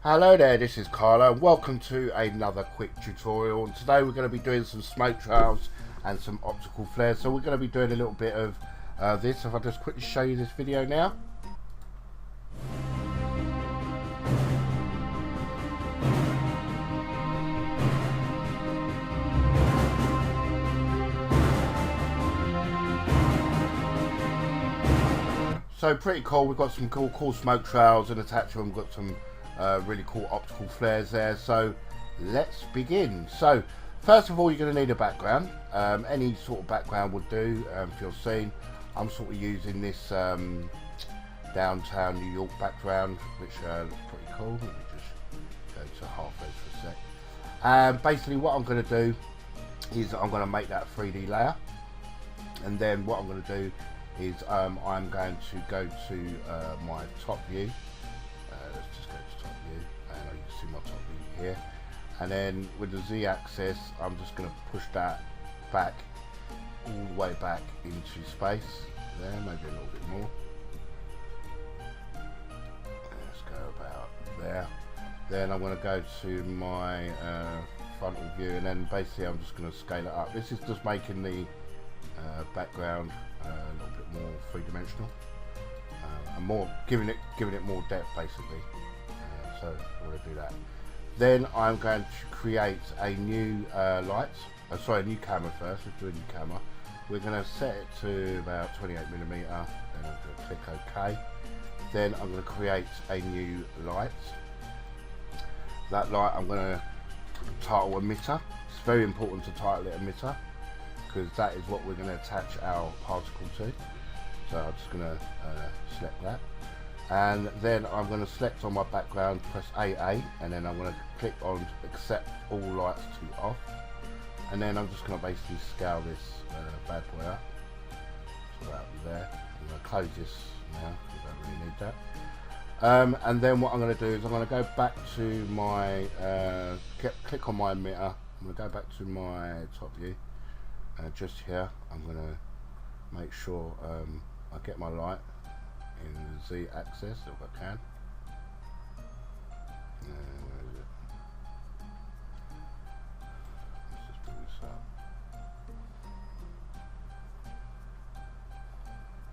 Hello there, this is Carlo and welcome to another quick tutorial. And today we're going to be doing some smoke trails and some optical flares. So we're going to be doing a little bit of this. If I just quickly show you this video now. So pretty cool, we've got some cool smoke trails, and attached to them we've got some really cool optical flares there. So let's begin. So first of all, you're going to need a background. Any sort of background would do for your scene. I'm sort of using this downtown New York background, which looks pretty cool. Let me just go to half res for a sec. Basically what I'm going to do is I'm going to make that 3D layer, and then what I'm going to do is I'm going to go to my top view. Let's just go to top view, and you can see my top view here. And then with the Z axis, I'm just going to push that back, all the way back into space. There, maybe a little bit more. Let's go about there. Then I'm going to go to my frontal view, and then basically I'm just going to scale it up. This is just making the background a little bit more three-dimensional, and more giving it more depth basically. So we're going to do that. Then I'm going to create a new a new camera first. Let's do a new camera. We're going to set it to about 28mm. Then I'm going to click OK. Then I'm going to create a new light. That light I'm going to title emitter. It's very important to title it emitter, because that is what we're going to attach our particle to. So I'm just going to select that, and then I'm going to select on my background, press AA, and then I'm going to click on accept all lights to off, and then I'm just going to basically scale this bad boy up to about there. I'm going to close this now because I don't really need that. And then what I'm going to do is I'm going to go back to my click on my emitter. I'm going to go back to my top view. Just here, I'm going to make sure I get my light in the Z axis if I can. Where is it? Let's just bring this up.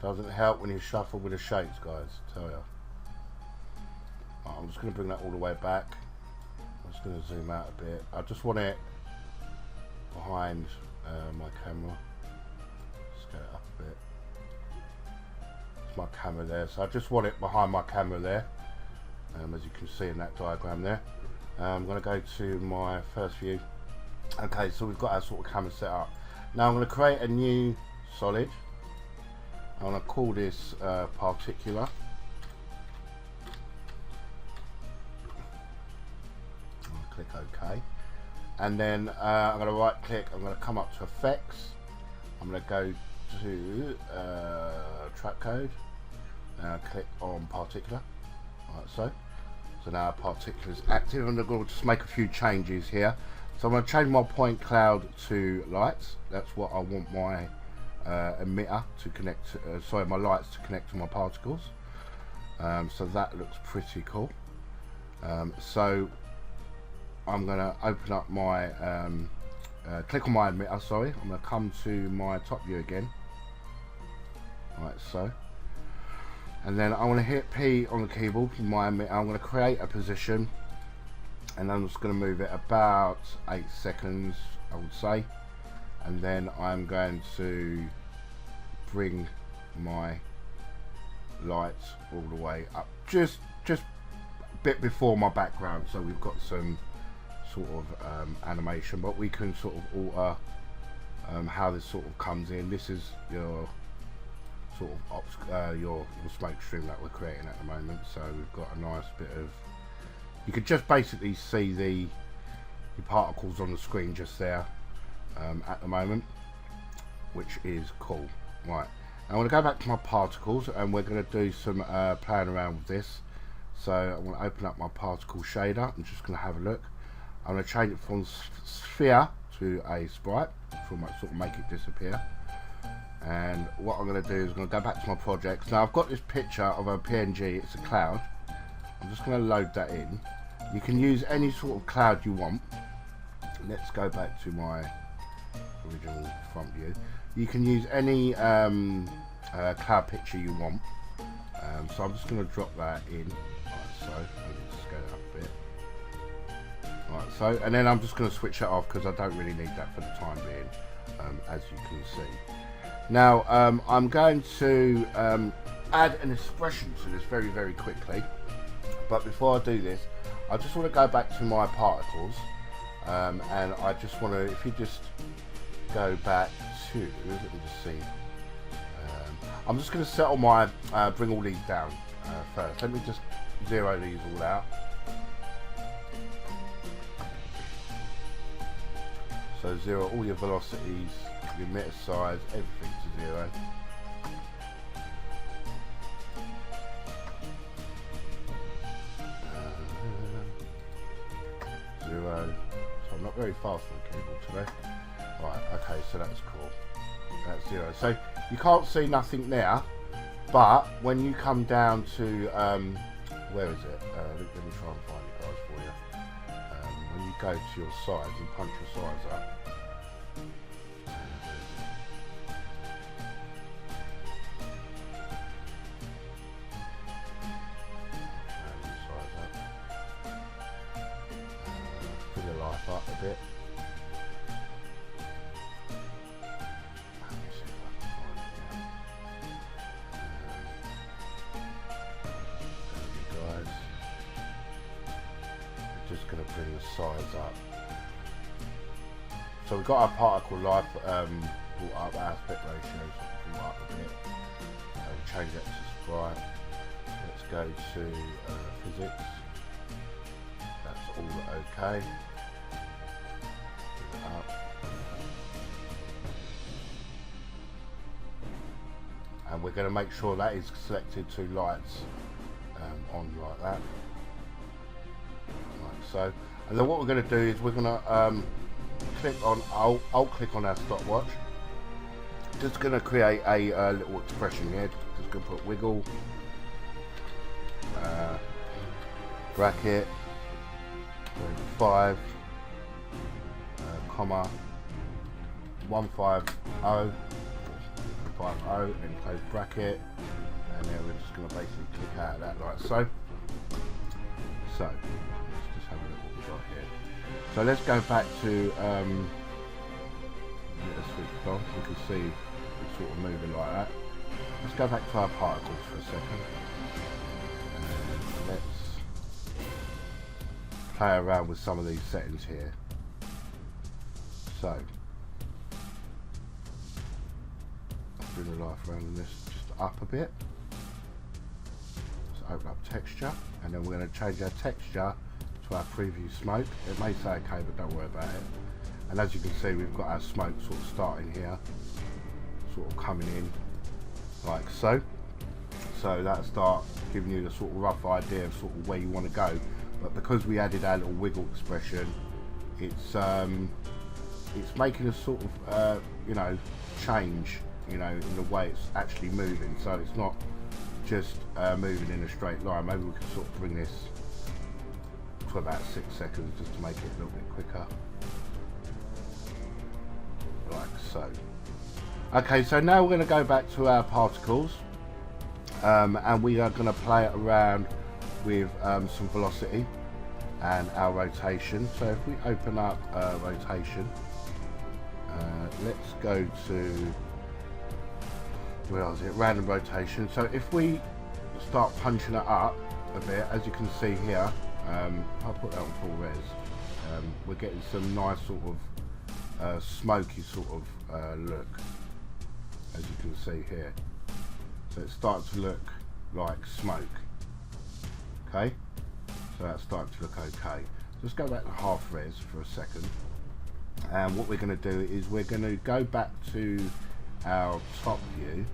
Doesn't help when you shuffle with the shapes, guys, I tell you. Right, I'm just going to bring that all the way back. I'm just going to zoom out a bit. I just want it behind my camera. Scale it up a bit. It's my camera there, so I just want it behind my camera there, as you can see in that diagram there. I'm going to go to my first view. Okay, so we've got our sort of camera set up. Now I'm going to create a new solid. I'm going to call this particular. I'm going to click OK. And then I'm going to right click, I'm going to come up to effects, I'm going to go to track code, and click on particular, like so. So now our particular is active. I'm going to just make a few changes here. So I'm going to change my point cloud to lights. That's what I want my emitter to connect to, my lights to connect to my particles. So that looks pretty cool. So I'm going to open up my, click on my emitter, sorry. I'm going to come to my top view again, like so. And then I want to hit P on the keyboard with my emitter. I'm going to create a position, and I'm just going to move it about 8 seconds, I would say. And then I'm going to bring my lights all the way up, just a bit before my background, so we've got some sort of animation, but we can sort of alter how this sort of comes in. This is your sort of your smoke stream that we're creating at the moment, so we've got a nice bit of, you could just basically see the particles on the screen just there at the moment, which is cool. Right, I'm going to go back to my particles, and we're going to do some playing around with this. So I'm going to open up my particle shader. I'm just going to have a look. I'm going to change it from sphere to a sprite, to sort of make it disappear. And what I'm going to do is I'm going to go back to my projects. Now I've got this picture of a PNG, it's a cloud. I'm just going to load that in. You can use any sort of cloud you want. Let's go back to my original front view. You can use any cloud picture you want. So I'm just going to drop that in, like so. Let me just go up a bit. Like so, and then I'm just going to switch it off because I don't really need that for the time being, as you can see. Now I'm going to add an expression to this very, very quickly. But before I do this, I just want to go back to my particles, and I just want to, if you just go back to, let me just see. I'm just going to settle my, bring all these down first. Let me just zero these all out. So zero all your velocities, your emitter size, everything to zero. Zero. So I'm not very fast on the keyboard today. Right, okay, so that's cool. That's zero. So you can't see nothing there, but when you come down to where is it? Let me try and find it, guys, for you. When you go to your sides and punch your sides up. Fill your life up a bit. Just going to bring the size up. So we've got our particle life brought up, aspect ratio, so brought up a bit. We'll change that to sprite. Let's go to physics. That's all okay. Bring it up. And we're going to make sure that is selected to lights on like that. So, and then what we're going to do is we're going to click on, I'll click on our stopwatch. Just going to create a little expression here. Just going to put wiggle, bracket, 5, comma, 150, 50, and close bracket, and then we're just going to basically click out of that like so. So. Here. So let's go back to let's switch on. You can see it's sort of moving like that. Let's go back to our particles for a second. And let's play around with some of these settings here. So let's bring the life around in this just up a bit. Let's open up texture, and then we're going to change our texture to our preview smoke. It may say okay, but don't worry about it. And as you can see, we've got our smoke sort of starting here, sort of coming in like so. So that'll start giving you the sort of rough idea of sort of where you want to go. But because we added our little wiggle expression, it's making a sort of you know, change, you know, in the way it's actually moving. So it's not just moving in a straight line. Maybe we can sort of bring this for about 6 seconds just to make it a little bit quicker, like so. Okay, so now we're going to go back to our particles, and we are going to play it around with some velocity and our rotation. So if we open up rotation, let's go to, where is it, random rotation. So if we start punching it up a bit, as you can see here, I'll put that on full res. We're getting some nice sort of smoky sort of look, as you can see here. So it's starting to look like smoke. Okay, so that's starting to look okay. Let's go back to half res for a second. And what we're going to do is we're going to go back to our top view.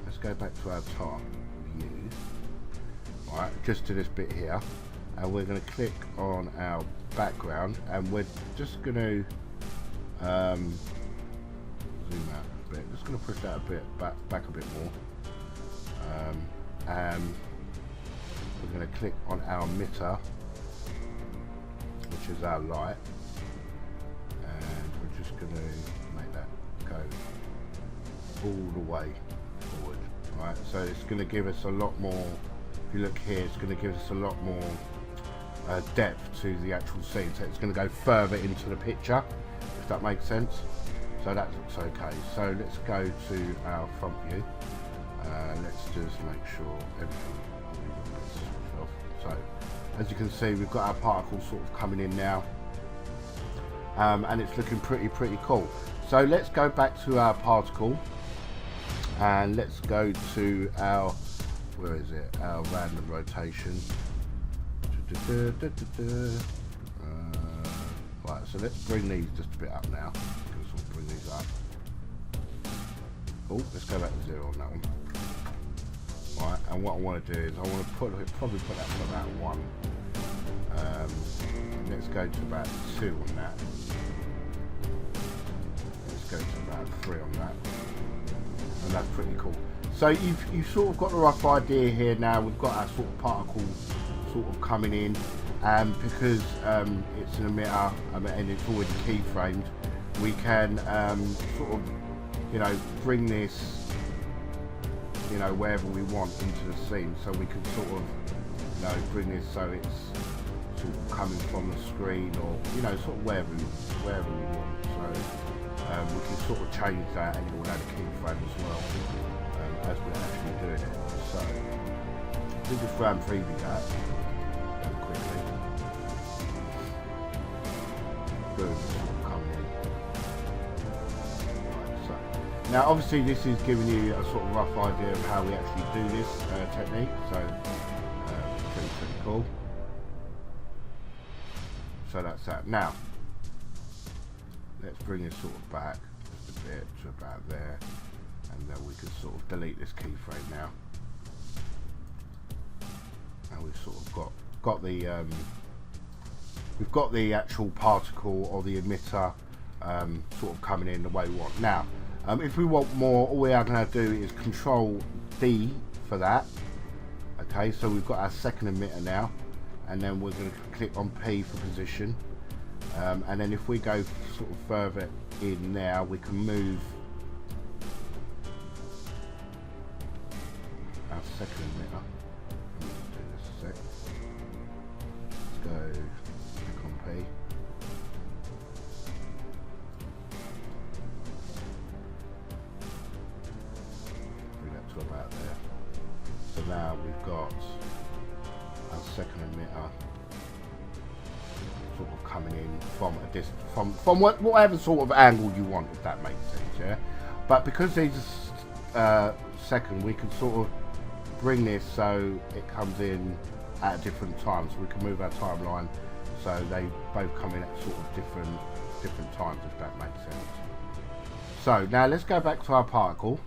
Let's go back to our top view. Alright, just to this bit here. And we're going to click on our background, and we're just going to zoom out a bit. Just going to push that a bit back a bit more, and we're going to click on our emitter, which is our light, and we're just going to make that go all the way forward. Right, so it's going to give us a lot more. If you look here, it's going to give us a lot more depth to the actual scene, so it's going to go further into the picture, if that makes sense. So that looks okay. So let's go to our front view. Let's just make sure everything is switched off. So as you can see, we've got our particles sort of coming in now, and it's looking pretty cool. So let's go back to our particle, and let's go to our, where is it, our random rotation. Right, so let's bring these just a bit up now. Let's sort of bring these up. Oh, let's go back to 0 on that one. Right, and what I want to do is I want to probably put that to about 1. Let's go to about 2 on that. Let's go to about 3 on that. And that's pretty cool. So you've sort of got the rough idea here now. We've got our sort of particle sort of coming in, and because it's an emitter and it's already keyframed, we can sort of, you know, bring this, you know, wherever we want into the scene. So we can sort of, you know, bring this so it's sort of coming from the screen, or, you know, sort of wherever we want. So we can sort of change that, and it will add a keyframe as well as we're actually doing it. So we just run preview that quickly. Boom, coming in. Right, so now obviously this is giving you a sort of rough idea of how we actually do this technique. So pretty cool. So that's that. Now let's bring this sort of back just a bit to about there, and then we can sort of delete this keyframe now. And we've sort of got the we've got the actual particle or the emitter sort of coming in the way we want. Now if we want more, all we are going to do is Control D for that. Okay, so we've got our second emitter now, and then we're going to click on P for position, and then if we go sort of further in now, we can move our second emitter. Let's go click on P. Bring that to about there. So now we've got our second emitter sort of coming in from a distance, from whatever sort of angle you want, if that makes sense, yeah. But because these are second, we can sort of bring this so it comes in at different times. We can move our timeline so they both come in at sort of different times, if that makes sense. So now let's go back to our particle,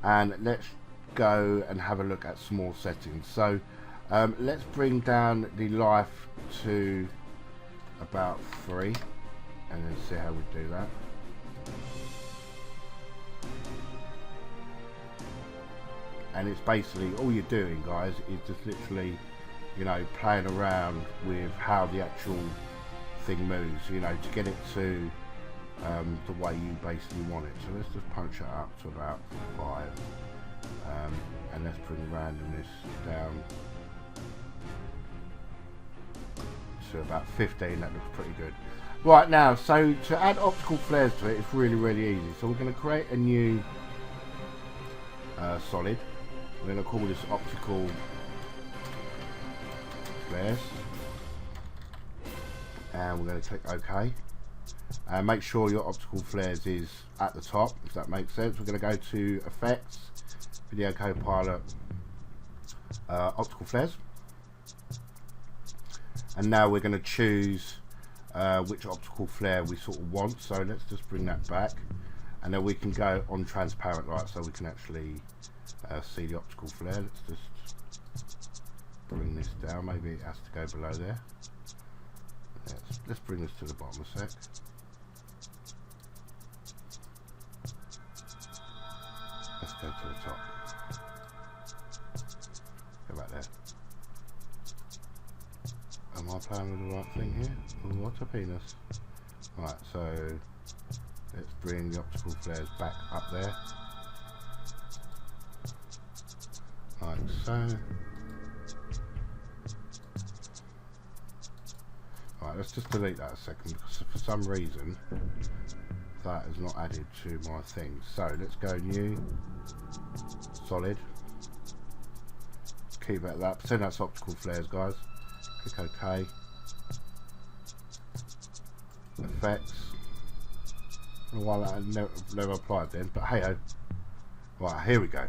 and let's go and have a look at some more settings. So let's bring down the life to about 3, and then see how we do that. And it's basically all you're doing, guys, is just literally, you know, playing around with how the actual thing moves, you know, to get it to the way you basically want it. So let's just punch it up to about 5, and let's bring the randomness down to about 15. That looks pretty good. Right, now, so to add optical flares to it, it's really easy. So we're going to create a new solid. We're going to call this optical flares, and we're going to click OK, and make sure your optical flares is at the top, if that makes sense. We're going to go to Effects, Video Copilot, Optical Flares, and now we're going to choose which optical flare we sort of want. So let's just bring that back, and then we can go on transparent light so we can actually see the optical flare. Let's just bring this down. Maybe it has to go below there. Let's bring this to the bottom a sec. Let's go to the top. Go back there. And Am I playing with the right thing here? Oh, what a penis. Right, so let's bring the optical flares back up there. Like so. Right, let's just delete that a second because for some reason that is not added to my thing. So let's go new, solid. Keep it at that. Pretend that's optical flares, guys. Click OK. Effects. I don't know why that never applied then, but hey ho. Right, here we go.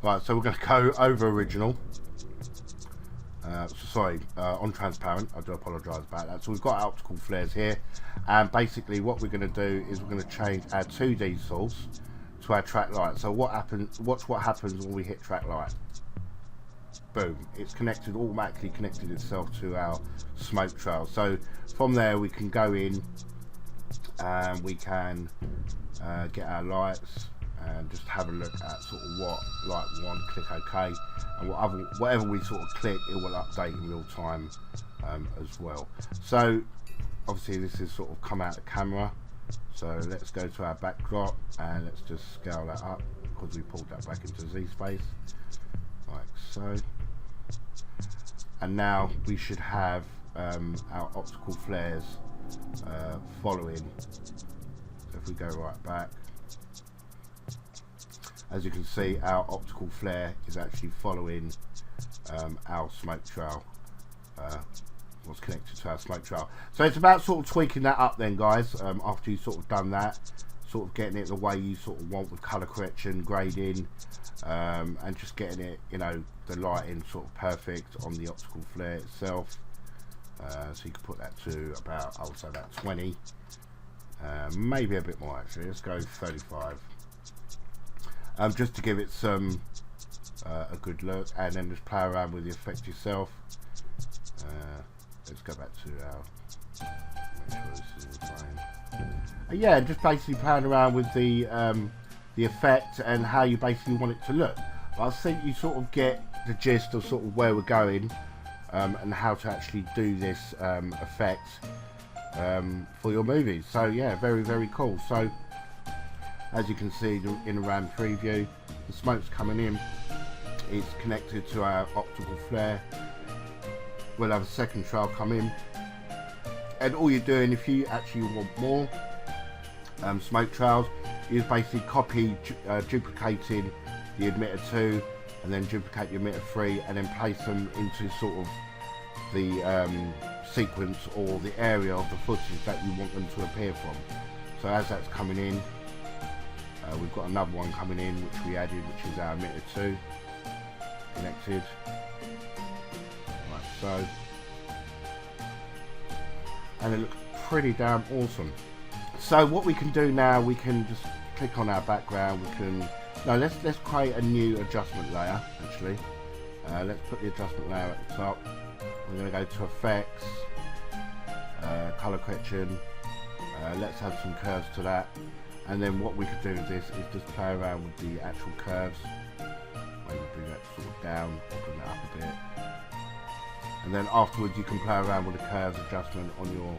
Right, so we're going to go over original. On transparent. I do apologise about that. So we've got optical flares here, and basically what we're going to do is we're going to change our 2D source to our track light. So what happens? Watch what happens when we hit track light. Boom! It's connected, automatically connected itself to our smoke trail. So from there we can go in and we can get our lights and just have a look at sort of what light we want. Click OK, and whatever we sort of click, it will update in real time as well. So obviously this is sort of come out of camera, so let's go to our backdrop and let's just scale that up because we pulled that back into Z space like so. And now we should have our optical flares following. So if we go right back, as you can see, our optical flare is actually following our smoke trail, what's connected to our smoke trail. So it's about sort of tweaking that up then, guys, after you've sort of done that, sort of getting it the way you sort of want with colour correction, grading, and just getting it, you know, the lighting sort of perfect on the optical flare itself. So you can put that to about, I would say about 20, maybe a bit more actually. Let's go 35. Just to give it some a good look, and then just play around with the effect yourself. Let's go back to our, make sure this is the same. Yeah, just basically playing around with the effect and how you basically want it to look. But I think you sort of get the gist of sort of where we're going and how to actually do this effect for your movies. So yeah, very, very cool. So as you can see in the RAM preview, the smoke's coming in. It's connected to our optical flare. We'll have a second trail come in. And all you're doing, if you actually want more smoke trails, is basically duplicating the emitter 2 and then duplicate the emitter 3 and then place them into sort of the sequence or the area of the footage that you want them to appear from. So as that's coming in, we've got another one coming in which we added, which is our emitter 2 connected like so, and it looks pretty damn awesome. So what we can do now, we can just click on our background. We can let's create a new adjustment layer actually. Let's put the adjustment layer at the top. We're going to go to effects, color correction. Let's add some curves to that. And then what we could do with this is just play around with the actual curves. Maybe bring that sort of down, bring that up a bit. And then afterwards you can play around with the curves adjustment on your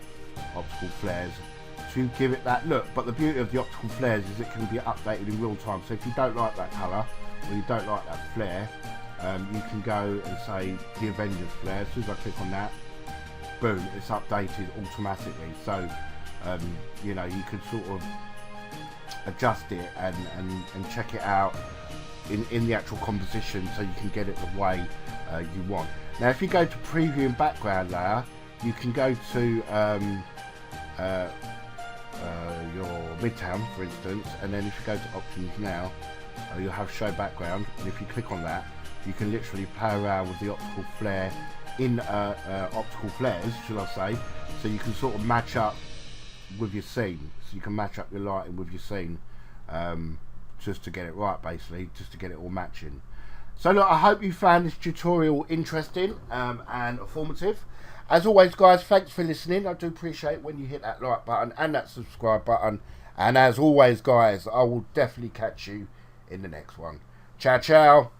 optical flares to give it that look. But the beauty of the optical flares is it can be updated in real time. So if you don't like that colour or you don't like that flare, you can go and say the Avengers flare. As soon as I click on that, boom, it's updated automatically. So you know, you could sort of adjust it and check it out in the actual composition so you can get it the way you want. Now if you go to preview and background layer, you can go to your midtown for instance, and then if you go to options now, you'll have show background, and if you click on that, you can literally play around with the optical flare in optical flares, should I say, so you can sort of match up with your scene. So you can match up your lighting with your scene, just to get it right, basically, just to get it all matching. So look, I hope you found this tutorial interesting and informative. As always guys, thanks for listening. I do appreciate when you hit that like button and that subscribe button, and as always guys, I will definitely catch you in the next one. Ciao ciao.